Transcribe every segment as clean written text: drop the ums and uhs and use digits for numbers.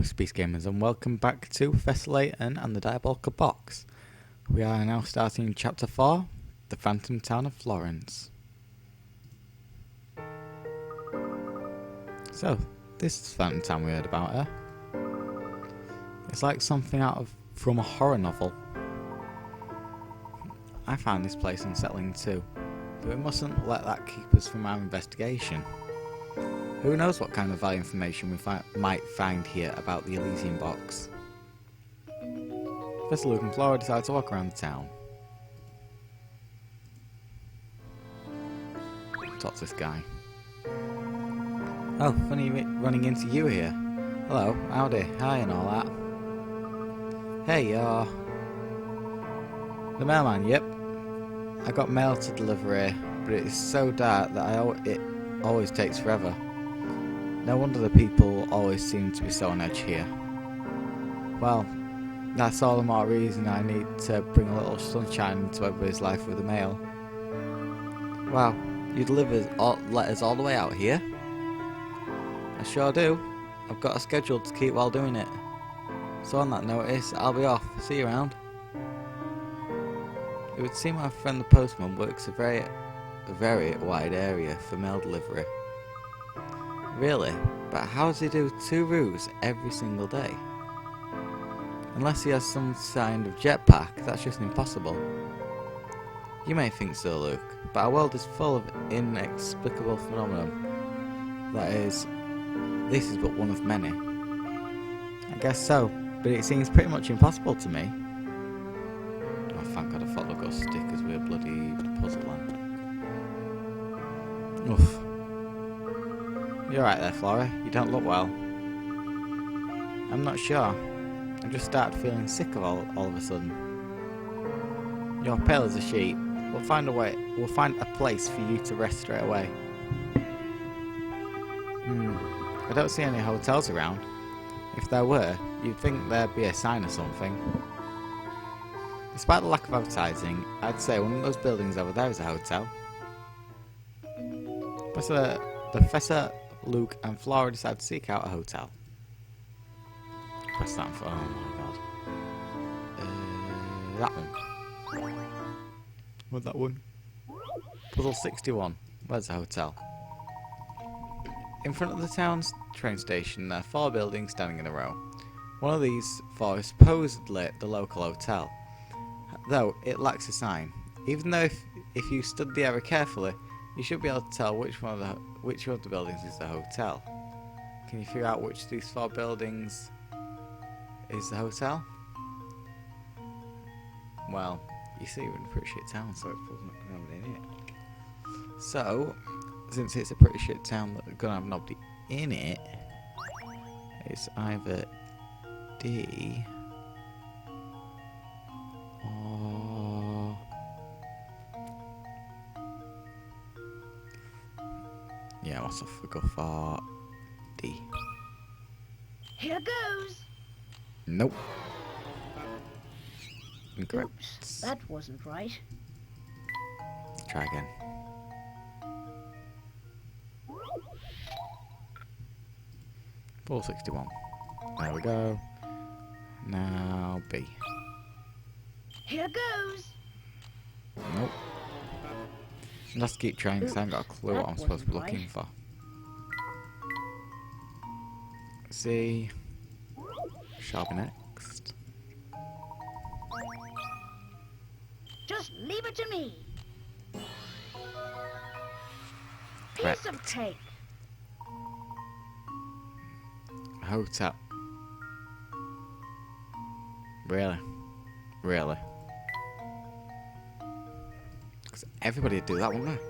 Space Gamers, and welcome back to Professor Layton and the Diabolical Box. We are now starting Chapter 4, The Phantom Town of Florence. So, this is Phantom Town we heard about her. It's like something from a horror novel. I found this place unsettling too, but we mustn't let that keep us from our investigation. Who knows what kind of valuable information we might find here about the Elysian box. Professor Luke and Flora decide to walk around the town. Talk to this guy. Oh, funny running into you here. Hello, howdy, hi and all that. Hey, the mailman, yep. I got mail to deliver here, but it is so dark that it always takes forever. No wonder the people always seem to be so on edge here. Well, that's all the more reason I need to bring a little sunshine into everybody's life with the mail. Wow, you deliver letters all the way out here? I sure do. I've got a schedule to keep while doing it. So on that notice, I'll be off. See you around. It would seem my friend the postman works a very wide area for mail delivery. Really? But how does he do 2 routes every single day? Unless he has some kind of jetpack, that's just impossible. You may think so, Luke, but our world is full of inexplicable phenomenon. That is, this is but one of many. I guess so, but it seems pretty much impossible to me. Oh, thank God I thought they'd go stickers with a bloody puzzle land. Oof. You're right there, Flora. You don't look well. I'm not sure. I just started feeling sick of all of a sudden. You're pale as a sheet. We'll find a place for you to rest straight away. I don't see any hotels around. If there were, you'd think there'd be a sign or something. Despite the lack of advertising, I'd say one of those buildings over there is a hotel. Professor Luke and Flora decide to seek out a hotel. Press that for... oh my god. That one. What's that one? Puzzle 61. Where's the hotel? In front of the town's train station, there are 4 buildings standing in a row. One of these 4 is supposedly the local hotel, though it lacks a sign. Even though if you study the area carefully, you should be able to tell which of the buildings is the hotel. Can you figure out which of these 4 buildings is the hotel? Well, you see, we're in a pretty shit town, so it's probably not going to have nobody in it. So, since it's a pretty shit town that's going to have nobody in it, it's either D or... yeah, what's off? We go for D. Here goes. Nope. Incorrect. Oops, that wasn't right. Try again. Ball 61. There we go. Now B. Here goes. Nope. Let's keep trying because I haven't got a clue what I'm supposed to be looking for. C. Shall be next. Just leave it to me. Correct. Piece of cake. Hotel. Really? Really? Because everybody would do that, wouldn't they?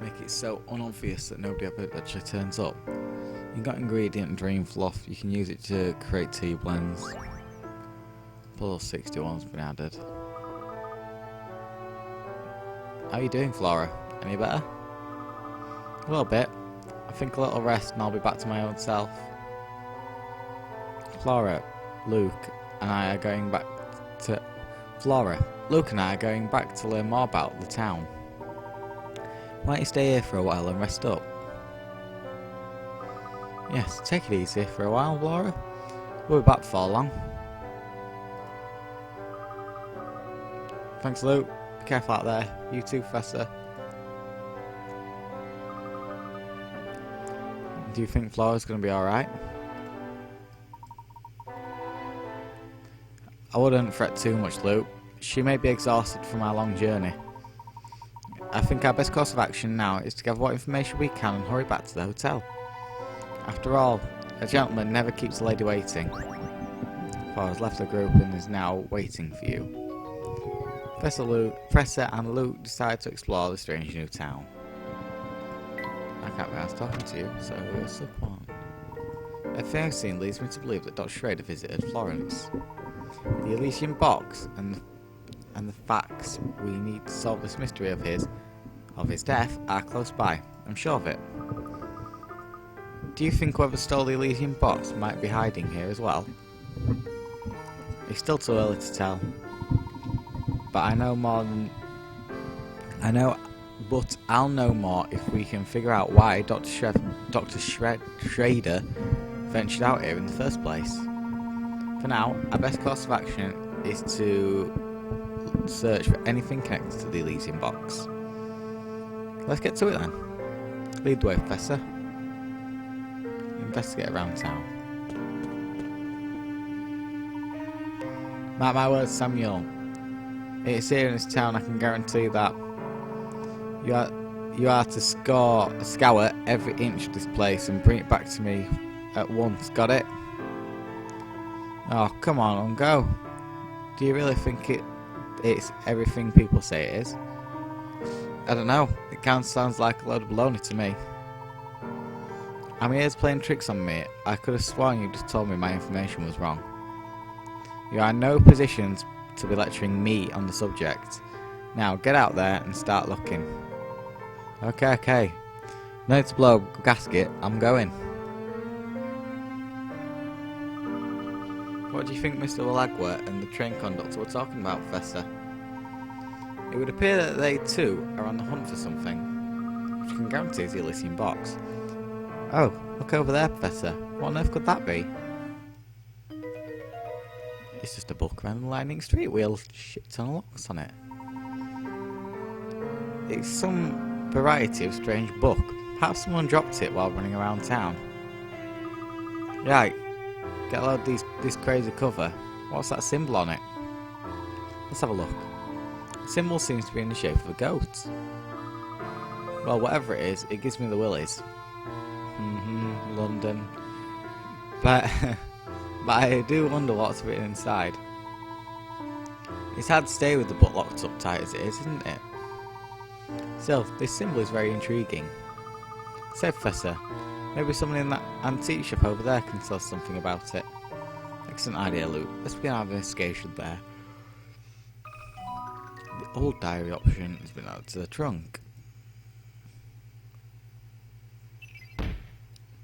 Make it so unobvious that nobody ever actually turns up. You've got ingredient dream fluff, you can use it to create tea blends. Puzzle 61's been added. How are you doing, Flora? Any better? A little bit. I think a little rest and I'll be back to my own self. Flora, Luke and I are going back to learn more about the town. Why don't you stay here for a while and rest up? Yes, take it easy for a while, Laura. We'll be back before long. Thanks, Luke. Be careful out there. You too, Professor. Do you think Flora's going to be alright? I wouldn't fret too much, Luke. She may be exhausted from our long journey. I think our best course of action now is to gather what information we can and hurry back to the hotel. After all, a gentleman never keeps a lady waiting. Flora's left the group and is now waiting for you. Professor and Luke decide to explore the strange new town. I can't be asked talking to you, so we'll suck on. Everything I've seen leads me to believe that Dr. Schrader visited Florence. The Elysian box and the facts we need to solve this mystery of his death are close by. I'm sure of it. Do you think whoever stole the Elysian box might be hiding here as well? It's still too early to tell. But I'll know more if we can figure out why Dr. Schrader ventured out here in the first place. For now, our best course of action is to search for anything connected to the Elysian box. Let's get to it then. Lead the way, Professor. Investigate around town. Mark my words, Samuel. It's here in this town, I can guarantee that. You are to scour every inch of this place and bring it back to me at once, got it? Oh, come on, go. Do you really think it's everything people say it is? I don't know, it kind of sounds like a load of baloney to me. I mean, it's playing tricks on me. I could have sworn you just told me my information was wrong. You are in no position to be lecturing me on the subject. Now, get out there and start looking. Okay. No need to blow a gasket, I'm going. What do you think Mr. Walagwa and the train conductor were talking about, Professor? It would appear that they too are on the hunt for something, which you can guarantee is the Elysian box. Oh, look over there, Professor. What on earth could that be? It's just a book around the lightning street wheel, shit ton of locks on it. It's some variety of strange book. Perhaps someone dropped it while running around town. Right, get a load of this crazy cover. What's that symbol on it? Let's have a look. The symbol seems to be in the shape of a goat. Well, whatever it is, it gives me the willies. London. But I do wonder what's written inside. It's hard to stay with the book locked up tight as it is, isn't it? Still, this symbol is very intriguing. Say, Professor, maybe someone in that antique shop over there can tell us something about it. Excellent idea, Luke. Let's begin our investigation there. The old diary option has been added to the trunk.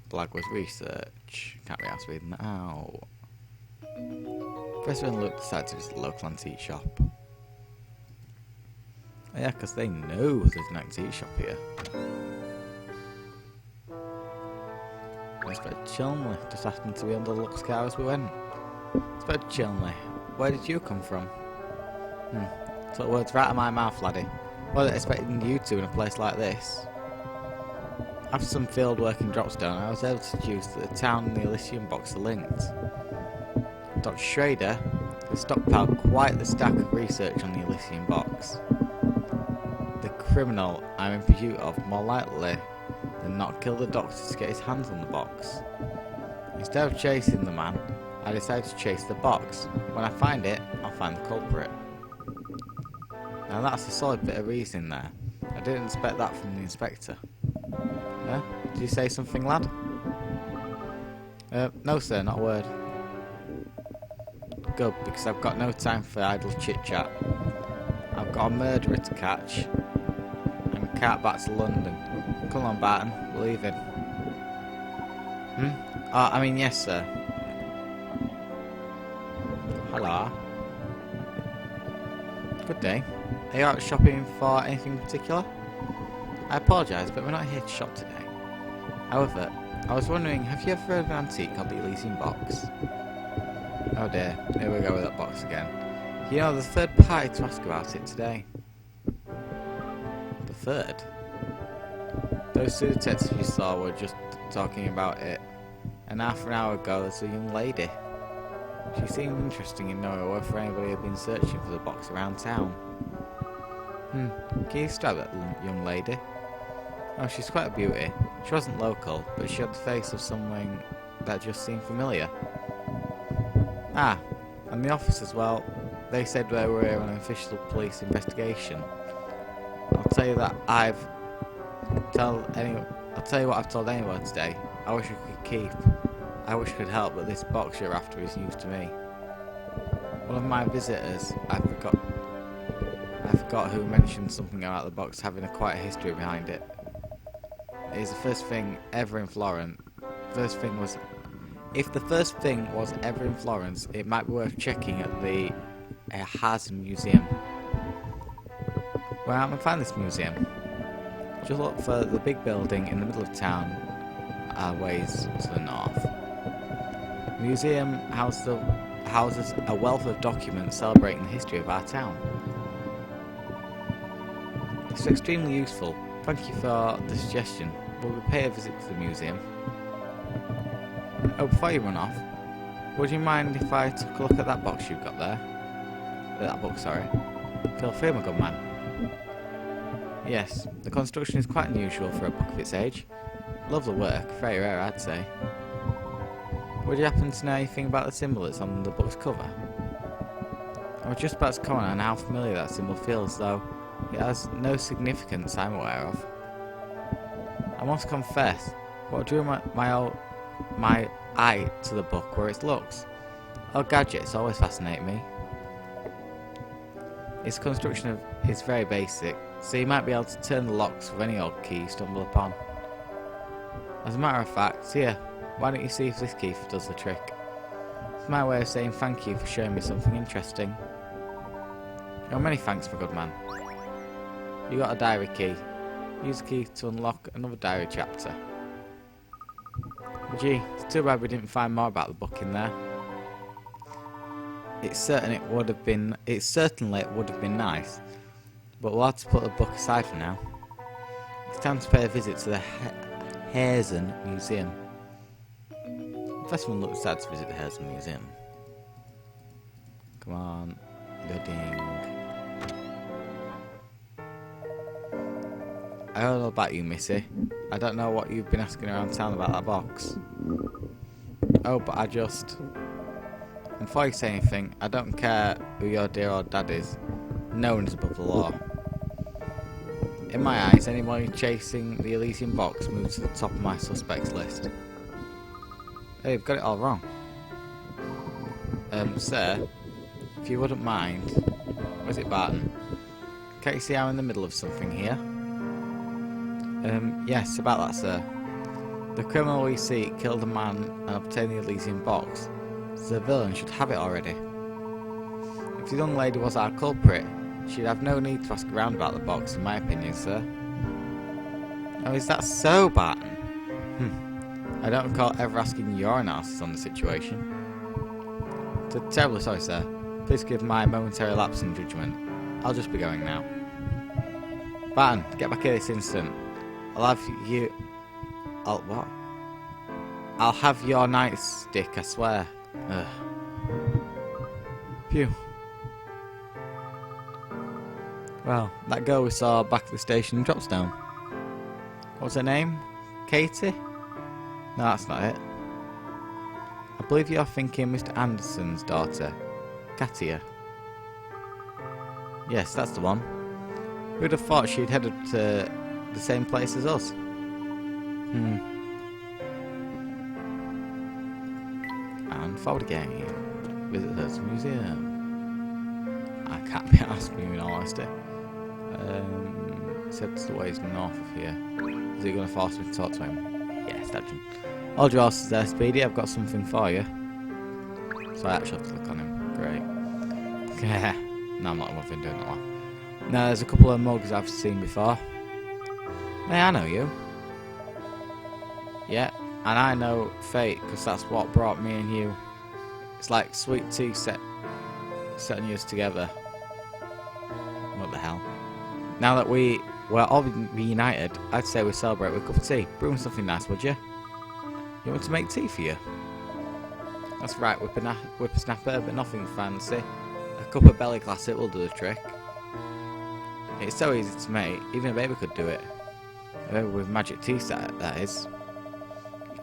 Blagwa's research. Can't be asked reading that out. Professor and Luke decide to visit the local antique shop. Oh yeah, because they know there's an antique shop here. Inspector Chilmley just happened to be under the Lux car as we went. Inspector Chilmley, where did you come from? Took words right out of my mouth, laddie. Wasn't expecting you two in a place like this. After some field work in Dropstone, I was able to deduce that the town and the Elysian box are linked. Dr. Schrader has stockpiled quite the stack of research on the Elysian box. The criminal I'm in pursuit of more likely than not killed the doctor to get his hands on the box. Instead of chasing the man, I decided to chase the box. When I find it, I'll find the culprit. Now that's a solid bit of reasoning there. I didn't expect that from the inspector. Did you say something, lad? No sir, not a word. Good, because I've got no time for idle chit-chat. I've got a murderer to catch, and a cart back to London. Come on, Barton, we're leaving. I mean, yes, sir. Hello. Good day. Are you out shopping for anything particular? I apologise, but we're not here to shop today. However, I was wondering, have you ever heard of an antique called the Elysian box? Oh dear, here we go with that box again. You know, the third party to ask about it today. The third? Those two detectives you saw were just talking about it. And half an hour ago, there's a young lady. She seemed interesting in knowing whether anybody had been searching for the box around town. Can you describe that young lady? Oh, she's quite a beauty. She wasn't local, but she had the face of someone that just seemed familiar. Ah, and the office as well. They said they were on an official police investigation. I'll tell you what I've told anyone today. I wish I could help, but this box you're after is news to me. One of my visitors, I forgot who mentioned something about the box having quite a history behind it. It is the first thing ever in Florence. If the first thing was ever in Florence, it might be worth checking at the Hazen Museum. Where am I find this museum? Just look for the big building in the middle of town, ways to the north. The museum houses a wealth of documents celebrating the history of our town. It's extremely useful. Thank you for the suggestion. Will we pay a visit to the museum? Oh, before you run off, would you mind if I took a look at that box you've got there? That book, sorry. Feel free, my good man. Yes, the construction is quite unusual for a book of its age. Lovely work, very rare I'd say. Would you happen to know anything about the symbol that's on the book's cover? I was just about to comment on how familiar that symbol feels, though it has no significance I'm aware of. I must confess, what drew my eye to the book were its looks. Old gadgets always fascinate me. Its construction is very basic, so you might be able to turn the locks with any old key you stumble upon. As a matter of fact, here, why don't you see if this key does the trick? It's my way of saying thank you for showing me something interesting. Oh, many thanks, my good man. You got a diary key. Use the key to unlock another diary chapter. Gee, it's too bad we didn't find more about the book in there. It certainly would have been nice, but we'll have to put the book aside for now. It's time to pay a visit to the Hazen Museum. First one looks sad to visit the Hazen Museum. Come on, loading. I don't know about you, Missy. I don't know what you've been asking around town about that box. Oh, but and before you say anything, I don't care who your dear old dad is. No one is above the law. In my eyes, anyone chasing the Elysian box moves to the top of my suspects list. Hey, you've got it all wrong. Sir, if you wouldn't mind... Where's it, Barton? Can't you see I'm in the middle of something here? Yes, about that, sir. The criminal we seek killed a man and obtained the Elysian box. So the villain should have it already. If the young lady was our culprit, she'd have no need to ask around about the box, in my opinion, sir. Oh, is that so, Barton? I don't recall ever asking your analysis on the situation. Terribly sorry, sir. Please give my momentary lapse in judgment. I'll just be going now. Barton, get back here this instant. I'll have your nightstick, I swear. Ugh. Phew. Well, that girl we saw back at the station in Dropstone. What was her name? Katie? No, that's not it. I believe you're thinking Mr. Anderson's daughter, Katia. Yes, that's the one. Who'd have thought she'd headed to the same place as us? And forward again. Visit the museum. I can't be asked me in all honesty. Said the ways north of here. Is he going to force me to talk to him? Yes, that's him. All yours there, Speedy. I've got something for you. So I actually have to look on him. Great. No, I'm not even doing that one. Now, there's a couple of mugs I've seen before. Hey, I know you. Yeah, and I know Fate, because that's what brought me and you It's like sweet tea setting us together. What the hell? Now that we're all reunited, I'd say we celebrate with a cup of tea. Brew something nice, would you? You want to make tea for you? That's right, whippersnapper, but nothing fancy. A cup of belly classic will do the trick. It's so easy to make, even a baby could do it. A baby with magic tea set, that is.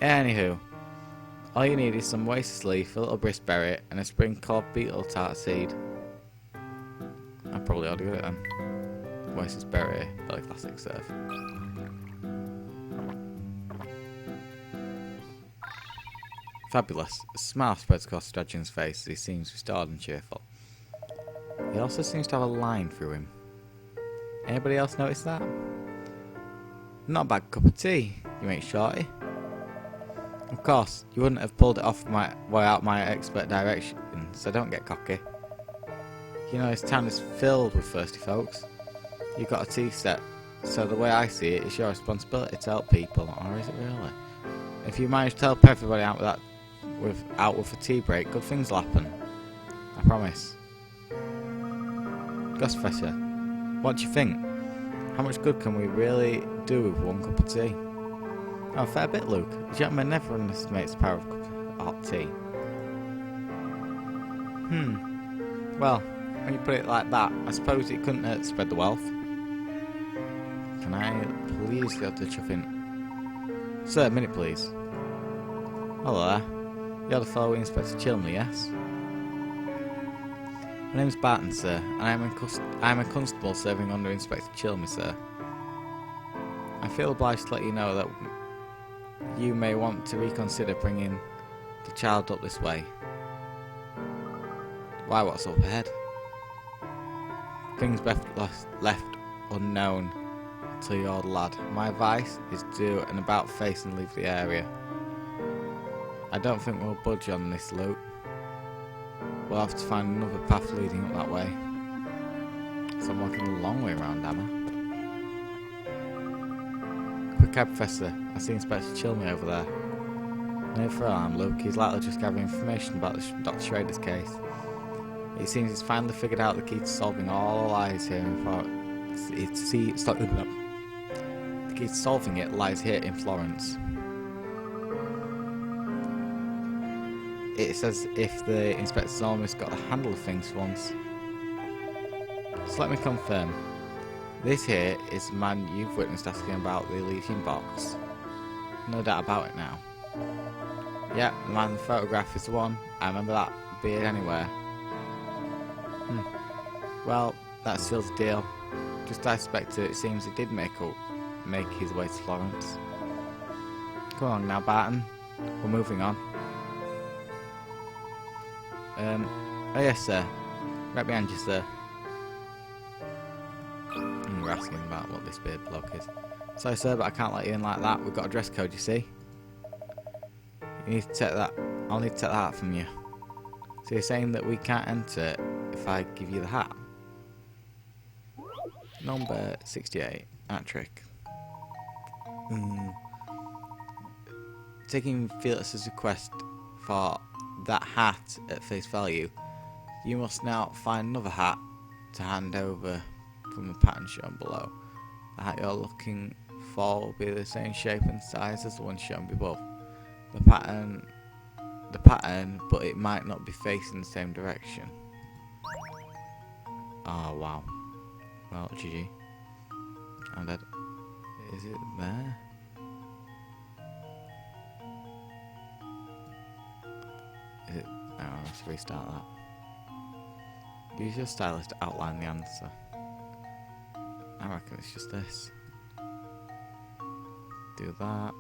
Anywho, all you need is some wasted leaf, a little briskberry, and a spring called beetle tart seed. I probably ought to get it then. Wasted berry, belly classic serve. Fabulous. A smile spreads across Stradgin's face as he seems restored and cheerful. He also seems to have a line through him. Anybody else notice that? Not a bad cup of tea, you ain't shorty. Of course, you wouldn't have pulled it off without my expert direction, so don't get cocky. You know, this town is filled with thirsty folks. You've got a tea set, so the way I see it, it's your responsibility to help people, or is it really? If you manage to help everybody out with a tea break, good things will happen. I promise. Professor, what do you think? How much good can we really do with one cup of tea? Oh, a fair bit, Luke. A gentleman never underestimates the power of hot tea. Well, when you put it like that, I suppose it couldn't hurt to spread the wealth. Can I please go to the chuffing? Sir, a minute, please. Hello there. You're the fellow Inspector Chilmer, yes? My name's Barton, sir, and I am a constable serving under Inspector Chilmer, sir. I feel obliged to let you know that you may want to reconsider bringing the child up this way. Why, what's up ahead? Things best left unknown to your lad. My advice is do an about face and leave the area. I don't think we'll budge on this, Luke. We'll have to find another path leading up that way. So I'm walking a long way around, am I? Quick eye, Professor. I see Inspector Chilmer over there. No for alarm, Luke. He's likely just gathering information about Dr. Schrader's case. It seems he's finally figured out the key to solving all the lies here the key to solving it lies here in Florence. It's as if the inspector's almost got the handle of things for once. So let me confirm. This here is the man you've witnessed asking about the Elysian box. No doubt about it now. Yeah, the man in the photograph is the one. I remember that beard anywhere. Well, that seals the deal. Just as I expected, it seems he did make his way to Florence. Come on now, Barton. We're moving on. Oh yes, sir. Right behind you, sir. We're asking about what this beard bloke is. Sorry, sir, but I can't let you in like that. We've got a dress code, you see. You need to take that. I'll need to take the hat from you. So you're saying that we can't enter if I give you the hat? Number 68. That trick. Taking Felix's request for that hat at face value, you must now find another hat to hand over from the pattern shown below. The hat you're looking for will be the same shape and size as the one shown above. The pattern, but it might not be facing the same direction. Oh wow. Well, GG. I'm dead. Is it there? Is it? No, let's restart that. Use your stylus to outline the answer. I reckon it's just this. Do that.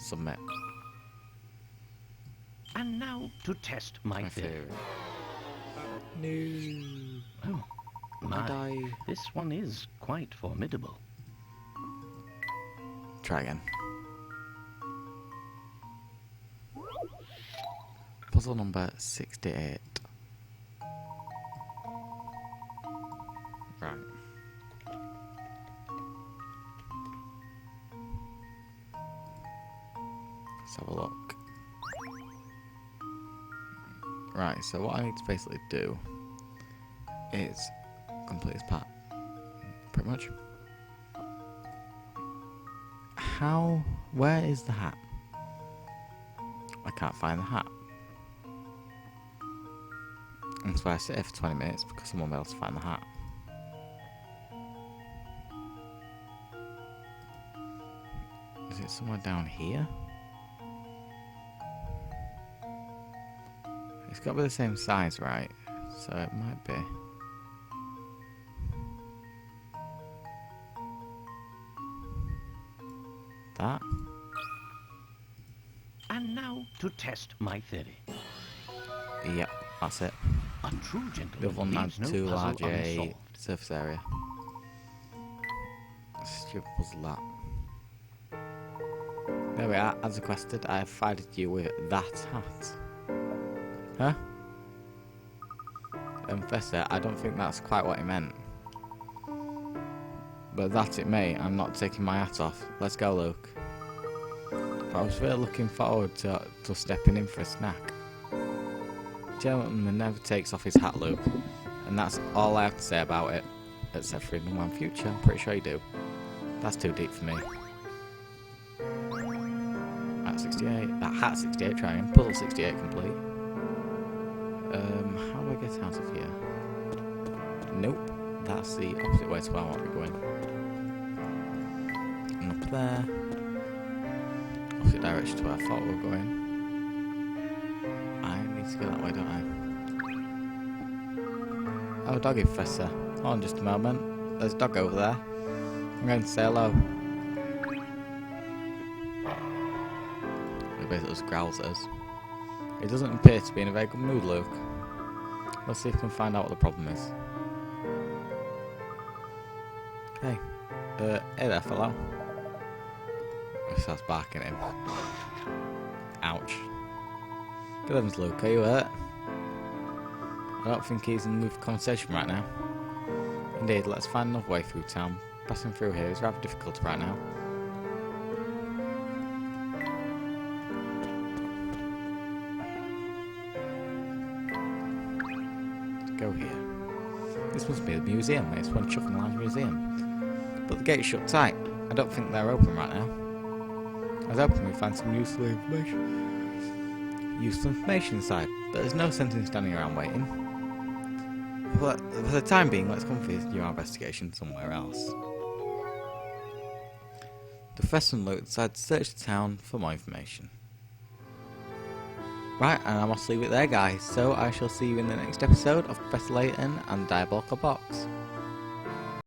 Submit. And now to test my theory. No. Oh, my. Die. This one is quite formidable. Try again. Puzzle number 68. Right. Let's have a look. Right, so what I need to basically do is complete this part. Pretty much. Where is the hat? I can't find the hat. That's why I sit here for 20 minutes, because someone will be able to find the hat. Is it somewhere down here? It's got to be the same size, right? So it might be. That? And now to test my theory. Yep, that's it. A true The gentleman other one had leaves no too puzzle large a unsolved. surface area. Stupid puzzle that. There we are, as requested, I have provided you with that hat. Huh? Firstly, I don't think that's quite what he meant. But that it may, I'm not taking my hat off. Let's go, Luke. But I was really looking forward to stepping in for a snack. Gentleman never takes off his hat, Luke. And that's all I have to say about it. Except for in the one future, I'm pretty sure you do. That's too deep for me. At 68, that hat 68 trying, puzzle 68 complete. How do I get out of here? Nope, that's the opposite way to where I want to be going. And up there, opposite direction to where I thought we were going. I need to go that way, don't I? Oh, doggy professor. Hold on just a moment. There's a dog over there. I'm going to say hello. He basically just growls at us. He doesn't appear to be in a very good mood, Luke. Let's see if we can find out what the problem is. Hey. Hey there, fellow. He starts barking at him. Ouch. Good heavens, Luke, are you hurt? I don't think he's in the mood for conversation right now. Indeed, let's find another way through town. Passing through here is rather difficult right now. Let's go here. This must be the museum. It's one chuffing large museum. But the gate's shut tight. I don't think they're open right now. I was hoping we'd find some useful information. Useful information inside, but there's no sense in standing around waiting. For the time being, let's continue our investigation somewhere else. The Professor and Luke decided to search the town for more information. Right, and I must leave it there, guys, so I shall see you in the next episode of Professor Layton and the Diabolical Box.